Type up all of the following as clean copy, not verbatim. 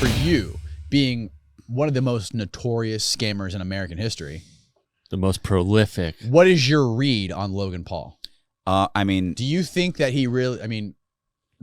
for you, being one of the most notorious scammers in American history, the most prolific, what is your read on Logan Paul? I mean, do you think that he really? I mean,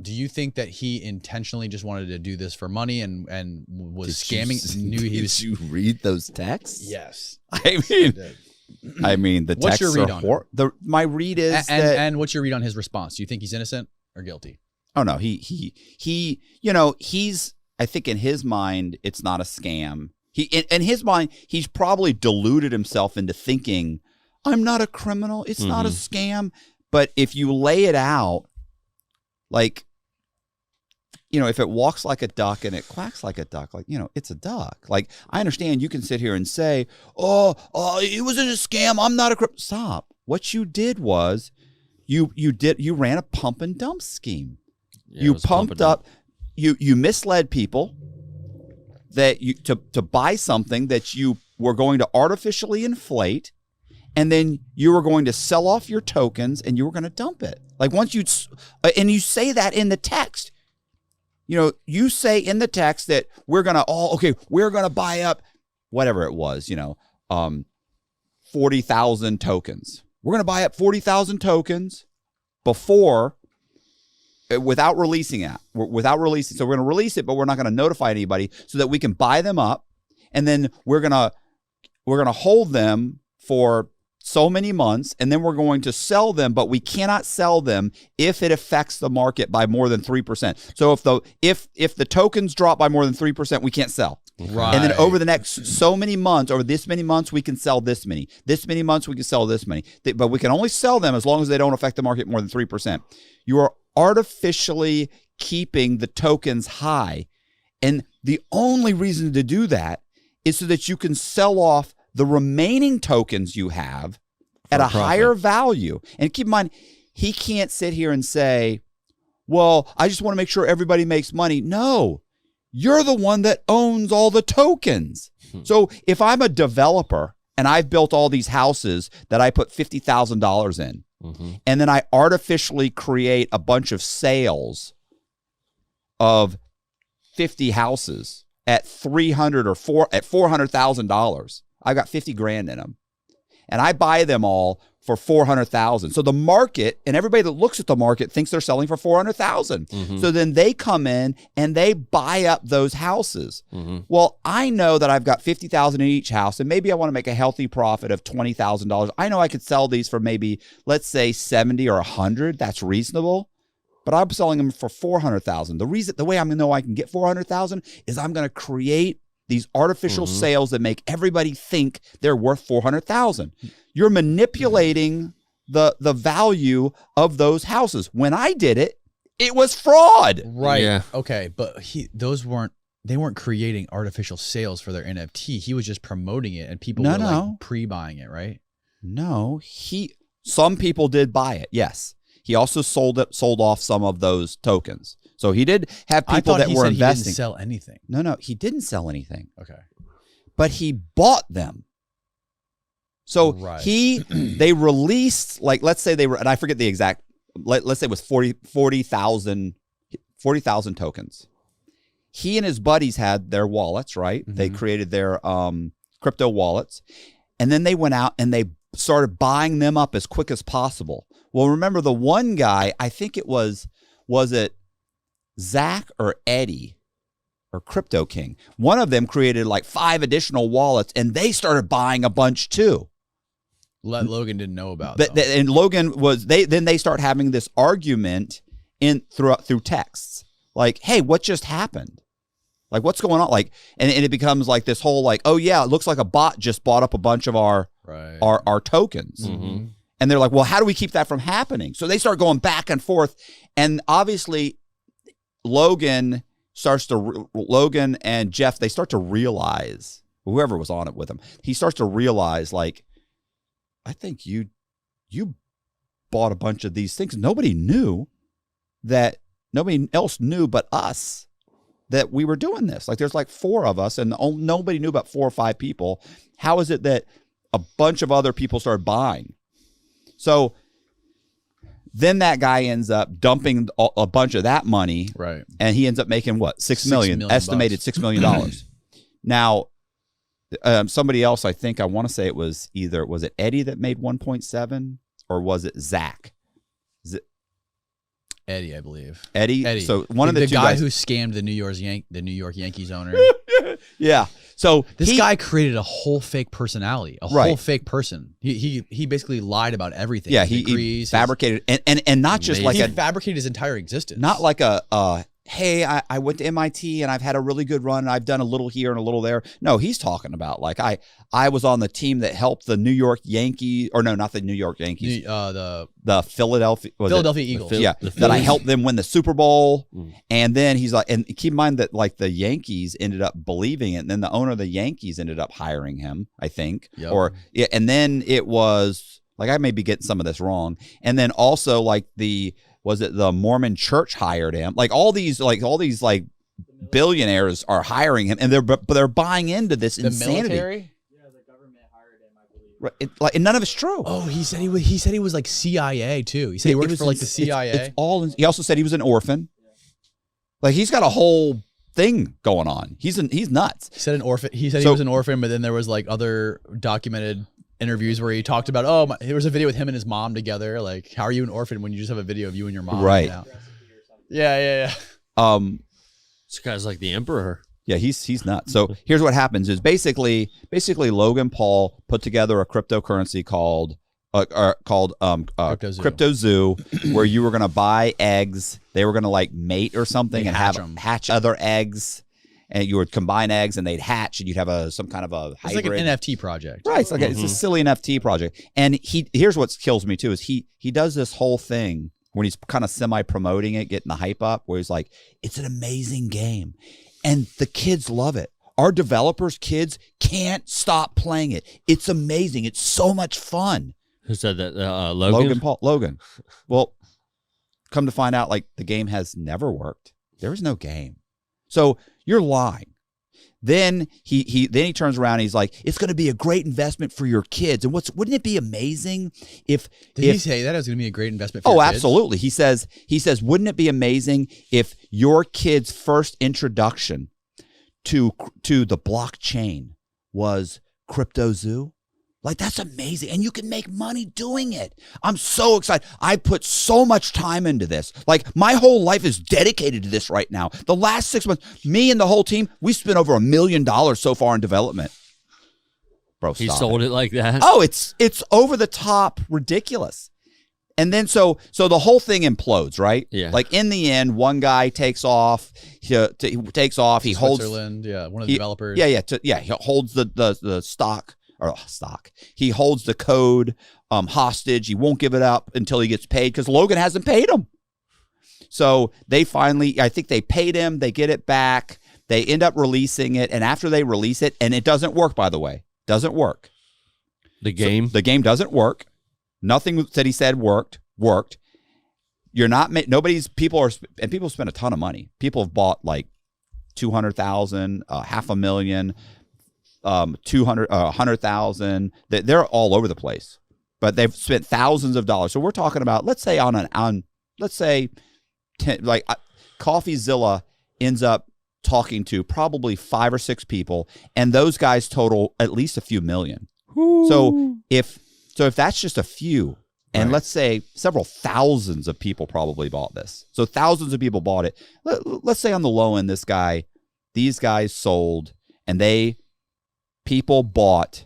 do you think that he intentionally just wanted to do this for money and was scamming? Knew he was. Did you read those texts? Yes. I mean, the what's texts your read on it? My read is and what's your read on his response? Do you think he's innocent or guilty? Oh no, he. You know, he's. I think in his mind, it's not a scam. In his mind, he's probably deluded himself into thinking, I'm not a criminal. It's not a scam. But if you lay it out, like, you know, if it walks like a duck and it quacks like a duck, like, you know, it's a duck. Like, I understand you can sit here and say, oh, it wasn't a scam. I'm not a criminal. Stop. What you did was you ran a pump and dump scheme. Yeah, you pumped up, you misled people that you to buy something that you were going to artificially inflate. And then you were going to sell off your tokens and you were going to dump it. Like once and you say that in the text, you know, you say in the text that we're going to buy up whatever it was, you know, 40,000 tokens. We're going to buy up 40,000 tokens without releasing it. So we're going to release it, but we're not going to notify anybody so that we can buy them up. And then we're going to hold them for so many months, and then we're going to sell them, but we cannot sell them if it affects the market by more than 3%. So if the tokens drop by more than 3%, we can't sell. Right. And then over the next so many months, over this many months, we can sell this many. This many months, we can sell this many. But we can only sell them as long as they don't affect the market more than 3%. You are artificially keeping the tokens high. And the only reason to do that is so that you can sell off the remaining tokens you have at a higher value. And keep in mind, he can't sit here and say, well, I just want to make sure everybody makes money. No, you're the one that owns all the tokens. So if I'm a developer and I've built all these houses that I put $50,000 in, and then I artificially create a bunch of sales of 50 houses at $400,000, I've got 50 grand in them, and I buy them all for 400,000. So the market and everybody that looks at the market thinks they're selling for 400,000. So then they come in and they buy up those houses. Well, I know that I've got 50,000 in each house, and maybe I want to make a healthy profit of $20,000. I know I could sell these for maybe, let's say 70 or 100. That's reasonable. But I'm selling them for 400,000. The way I'm going to know I can get 400,000 is I'm going to create these artificial sales that make everybody think they're worth 400,000. You're manipulating the value of those houses. When I did it, it was fraud. Right. Yeah. Okay, but they weren't creating artificial sales for their NFT. He was just promoting it, and people were like pre-buying it, right? No, some people did buy it. Yes. He also sold off some of those tokens. So he did have people that were investing. He didn't sell anything. No, he didn't sell anything. Okay. But he bought them. So they released, like, let's say and I forget the exact, let's say it was 40,000 tokens. He and his buddies had their wallets, right? They created their crypto wallets. And then they went out and they started buying them up as quick as possible. Well, remember the one guy, I think it was it Zach or Eddie or Crypto King? One of them created like 5 additional wallets, and they started buying a bunch too. Logan didn't know about. And Logan then they start having this argument through texts, like, "Hey, what just happened? Like, what's going on?" Like, and it becomes like this whole like, "Oh yeah, it looks like a bot just bought up a bunch of our tokens." And they're like, well, how do we keep that from happening? So they start going back and forth. And obviously, Logan and Jeff, they start to realize, whoever was on it with him, he starts to realize, like, I think you bought a bunch of these things. Nobody else knew but us that we were doing this. Like, there's like 4 of us, and nobody knew about 4 or 5 people. How is it that a bunch of other people started buying? So Then that guy ends up dumping a bunch of that money, right? And he ends up making what, $6 million, estimated $6 million. Now, somebody else, I think I want to say it was it Eddie that made 1.7 or was it Zach? Eddie, I believe. Eddie. So one of the two guy guys who scammed the New York Yankees owner. Yeah. So this guy created a whole fake personality, whole fake person. He basically lied about everything. Yeah, he fabricated and not just like he fabricated his entire existence. Not like hey, I went to MIT and I've had a really good run and I've done a little here and a little there. No, he's talking about like I was on the team that helped the New York Yankees, or no, not the New York Yankees. The Philadelphia Eagles. That I helped them win the Super Bowl. And then he's like, and keep in mind that like the Yankees ended up believing it, and then the owner of the Yankees ended up hiring him, I think. Yep. And then it was like, I may be getting some of this wrong. And then also like was it the Mormon Church hired him? Like all these billionaires are hiring him, and they're buying into this insanity. Military? Yeah, the government hired him, I believe. And none of it's true. Oh, he said he was like CIA too. He said he worked for like the CIA. He also said he was an orphan. Like he's got a whole thing going on. He's nuts. He said an orphan. He said he was an orphan, but then there was like other documented interviews where he talked about, there was a video with him and his mom together. Like, how are you an orphan when you just have a video of you and your mom? Right. Yeah. This guy's like the emperor. Yeah, he's nuts. So here's what happens is basically Logan Paul put together a cryptocurrency called CryptoZoo, where you were going to buy eggs. They were going to like mate or something and hatch other eggs. And you would combine eggs and they'd hatch, and you'd have some kind of a hybrid. It's like an NFT project. Right. It's like it's a silly NFT project. And here's what kills me too is he does this whole thing when he's kind of semi-promoting it, getting the hype up, where he's like, it's an amazing game. And the kids love it. Our developers' kids can't stop playing it. It's amazing. It's so much fun. Who said that? Logan? Logan Paul. Logan. Well, come to find out, like, the game has never worked. There is no game. So you're lying. Then he turns around and he's like, it's going to be a great investment for your kids. And wouldn't it be amazing if he say that it was going to be a great investment for your kids? Absolutely. He says, wouldn't it be amazing if your kid's first introduction to the blockchain was CryptoZoo? Like, that's amazing. And you can make money doing it. I'm so excited. I put so much time into this. Like, my whole life is dedicated to this right now. The last 6 months, me and the whole team, we spent over $1 million so far in development. Bro, he sold it like that? Oh, it's over the top ridiculous. And then so the whole thing implodes, right? Yeah. Like, in the end, one guy takes off. He takes off. He holds Switzerland, one of the developers. He holds the stock. He holds the code hostage. He won't give it up until he gets paid because Logan hasn't paid him. So they finally, I think they paid him. They get it back. They end up releasing it. And after they release it, and it doesn't work, by the way, doesn't work. The game? So the game doesn't work. Nothing that he said worked. You're not, people spend a ton of money. People have bought like 200,000, $500,000, 100,000. They're all over the place, but they've spent thousands of dollars. So we're talking about, let's say CoffeeZilla ends up talking to probably 5 or 6 people, and those guys total at least a few million. Ooh. So if that's just a few, and let's say several thousands of people probably bought this. So thousands of people bought it. Let's say on the low end, these guys sold, and people bought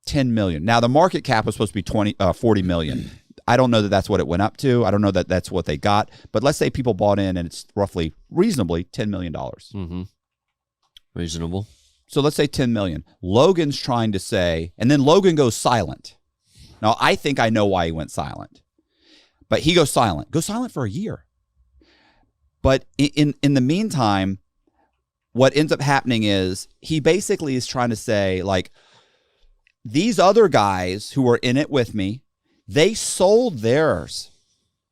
10 million. Now the market cap was supposed to be 40 million. I don't know that that's what it went up to. I don't know that that's what they got, but let's say people bought in and it's reasonably $10 million. Mm-hmm. Reasonable. So let's say 10 million. Logan's trying to say, and then Logan goes silent. Now I think I know why he went silent, but he goes silent. Go silent for a year. But in the meantime, what ends up happening is he basically is trying to say, like, these other guys who were in it with me, they sold theirs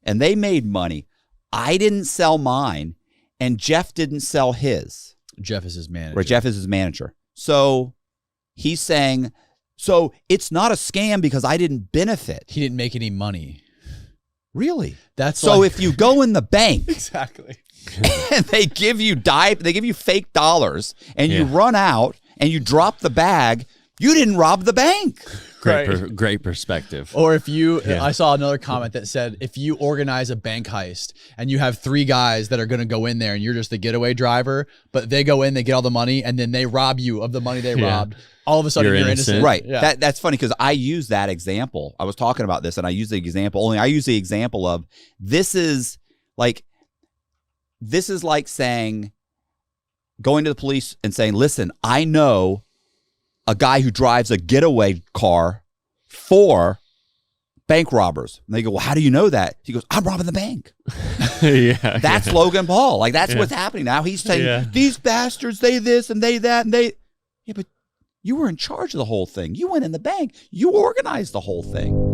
and they made money. I didn't sell mine, and Jeff didn't sell his. Jeff is his manager. Right, Jeff is his manager. So he's saying, so it's not a scam because I didn't benefit. He didn't make any money. Really? That's so like- if you go in the bank exactly. and they give you fake dollars and you Yeah. run out and you drop the bag, you didn't rob the bank. Great perspective. Or if you, Yeah. I saw another comment that said, if you organize a bank heist and you have 3 guys that are going to go in there and you're just the getaway driver, but they go in, they get all the money, and then they rob you of the money they Yeah. robbed, all of a sudden You're you're innocent. innocent. Right. Yeah. That's funny because I use that example. I was talking about this and I use the example of this is like saying, going to the police and saying, listen, I know a guy who drives a getaway car for bank robbers. And they go, well, how do you know that? He goes, I'm robbing the bank. Yeah. That's Logan Paul. Like, that's Yeah. what's happening now. He's saying, Yeah. these bastards, they this and they that and they. Yeah, but you were in charge of the whole thing. You went in the bank. You organized the whole thing.